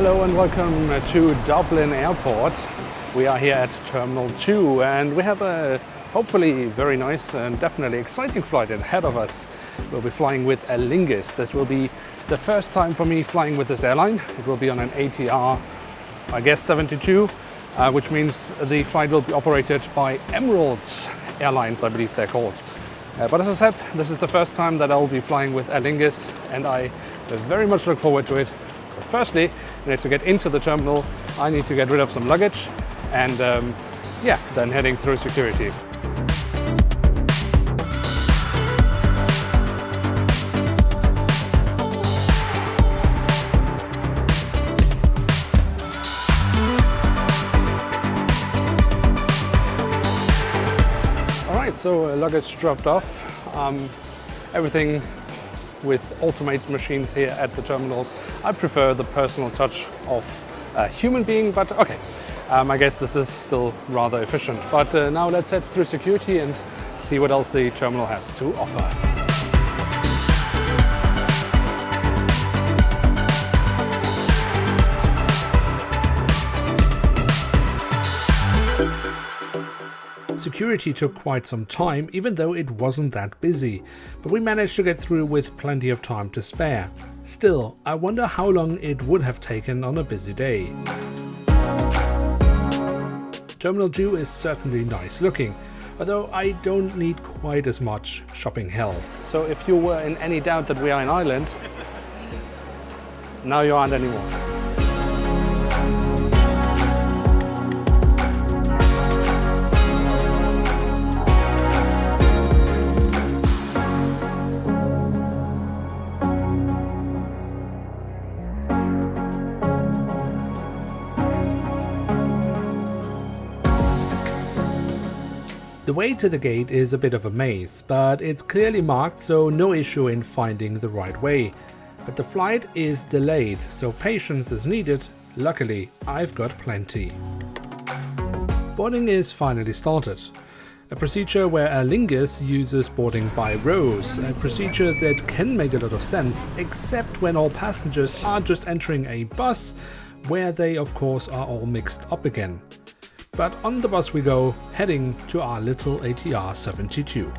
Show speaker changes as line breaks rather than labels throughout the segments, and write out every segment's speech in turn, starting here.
Hello and welcome to Dublin Airport. We are here at Terminal 2 and we have a hopefully very nice and definitely exciting flight ahead of us. We'll be flying with Aer Lingus. This will be the first time for me flying with this airline. It will be on an ATR, I guess 72, which means the flight will be operated by Emirates Airlines, I believe they're called. But as I said, this is the first time that I'll be flying with Aer Lingus and I very much look forward to it. But firstly, in order to get into the terminal, I need to get rid of some luggage and then heading through security. Alright, so luggage dropped off. Everything with automated machines here at the terminal. I prefer the personal touch of a human being, but okay. I guess this is still rather efficient. But now let's head through security and see what else the terminal has to offer. Security took quite some time, even though it wasn't that busy, but we managed to get through with plenty of time to spare. Still, I wonder how long it would have taken on a busy day. Terminal 2 is certainly nice looking, although I don't need quite as much shopping hell. So if you were in any doubt that we are in Ireland, now you aren't anymore. The way to the gate is a bit of a maze, but it's clearly marked, so no issue in finding the right way. But the flight is delayed, so patience is needed. Luckily, I've got plenty. Boarding is finally started. A procedure where Aer Lingus uses boarding by rows, a procedure that can make a lot of sense, except when all passengers are just entering a bus, where they of course are all mixed up again. But on the bus we go, heading to our little ATR 72.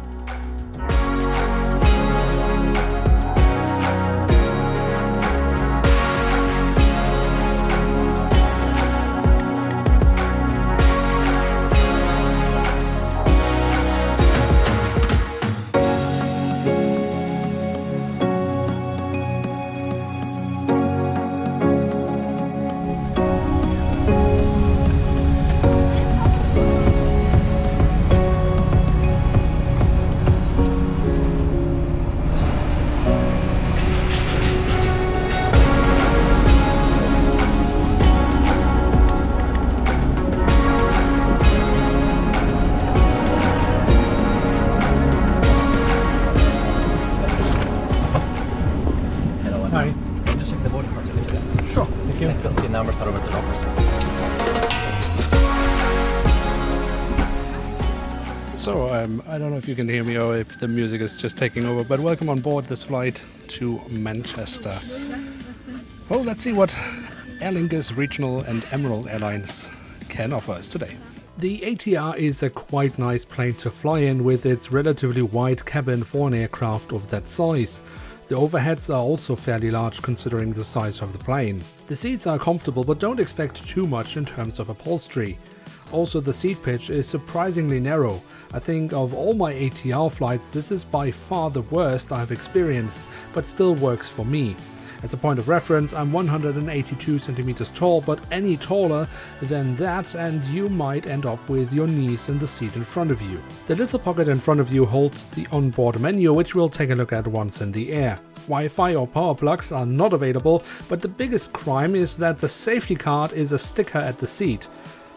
So I don't know if you can hear me or if the music is just taking over, but welcome on board this flight to Manchester. Well, let's see what Aer Lingus Regional and Emerald Airlines can offer us today. The ATR is a quite nice plane to fly in with its relatively wide cabin for an aircraft of that size. The overheads are also fairly large considering the size of the plane. The seats are comfortable, but don't expect too much in terms of upholstery. Also, the seat pitch is surprisingly narrow. I think of all my ATR flights, this is by far the worst I've experienced, but still works for me. As a point of reference, I'm 182 centimeters tall, but any taller than that and you might end up with your knees in the seat in front of you. The little pocket in front of you holds the onboard menu, which we'll take a look at once in the air. Wi-Fi or power plugs are not available, but the biggest crime is that the safety card is a sticker at the seat.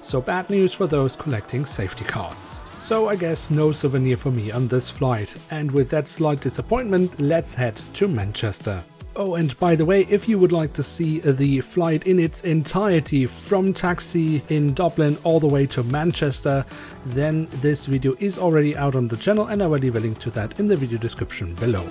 So bad news for those collecting safety cards. So I guess no souvenir for me on this flight. And with that slight disappointment, let's head to Manchester. Oh, and by the way, if you would like to see the flight in its entirety from taxi in Dublin all the way to Manchester, then this video is already out on the channel and I will leave a link to that in the video description below.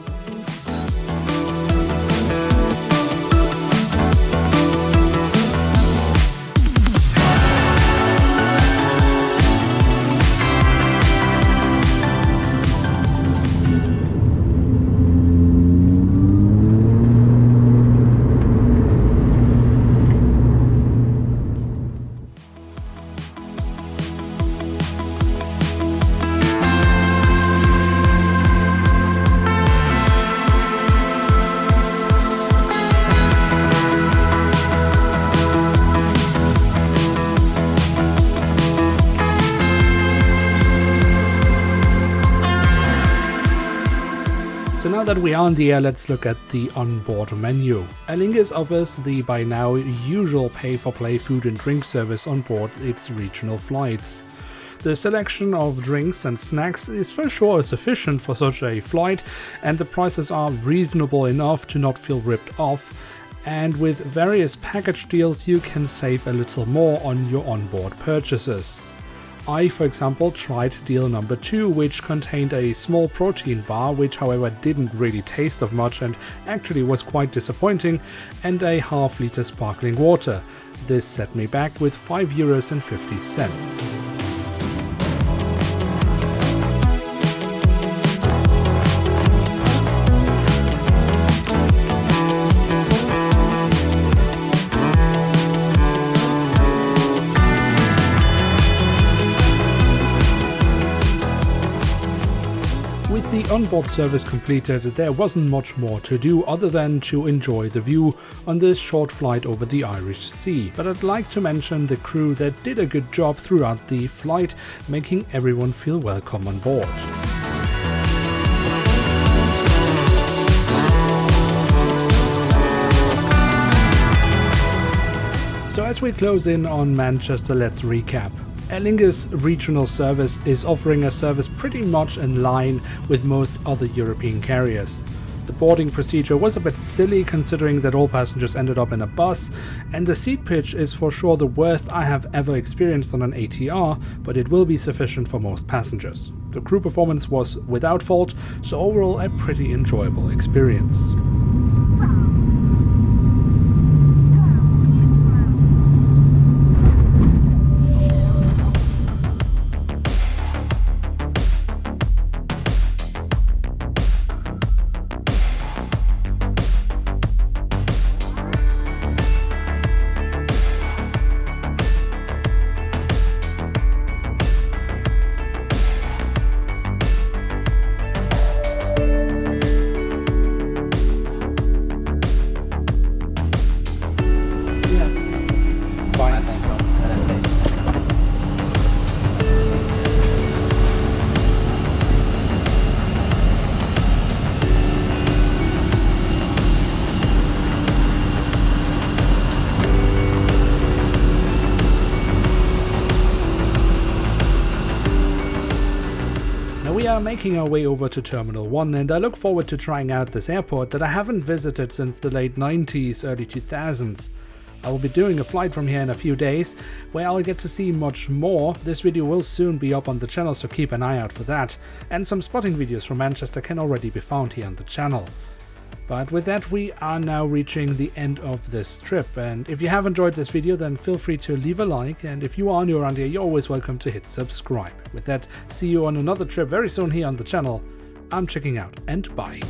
now that we are in the air, let's look at the onboard menu. Aer Lingus offers the by now usual pay-for-play food and drink service on board its regional flights. The selection of drinks and snacks is for sure sufficient for such a flight, and the prices are reasonable enough to not feel ripped off, and with various package deals you can save a little more on your onboard purchases. I, for example, tried deal number 2, which contained a small protein bar, which however didn't really taste of much and actually was quite disappointing, and a half-liter sparkling water. This set me back with €5.50. With the onboard service completed, there wasn't much more to do other than to enjoy the view on this short flight over the Irish Sea. But I'd like to mention the crew that did a good job throughout the flight, making everyone feel welcome on board. So as we close in on Manchester, let's recap. Aer Lingus regional service is offering a service pretty much in line with most other European carriers. The boarding procedure was a bit silly considering that all passengers ended up in a bus, and the seat pitch is for sure the worst I have ever experienced on an ATR, but it will be sufficient for most passengers. The crew performance was without fault, so overall a pretty enjoyable experience. We are making our way over to Terminal 1, and I look forward to trying out this airport that I haven't visited since the late 90s, early 2000s. I will be doing a flight from here in a few days, where I'll get to see much more. This video will soon be up on the channel, so keep an eye out for that, and some spotting videos from Manchester can already be found here on the channel. But with that, we are now reaching the end of this trip, and if you have enjoyed this video, then feel free to leave a like, and if you are new around here, you're always welcome to hit subscribe. With that, see you on another trip very soon here on the channel. I'm checking out, and bye.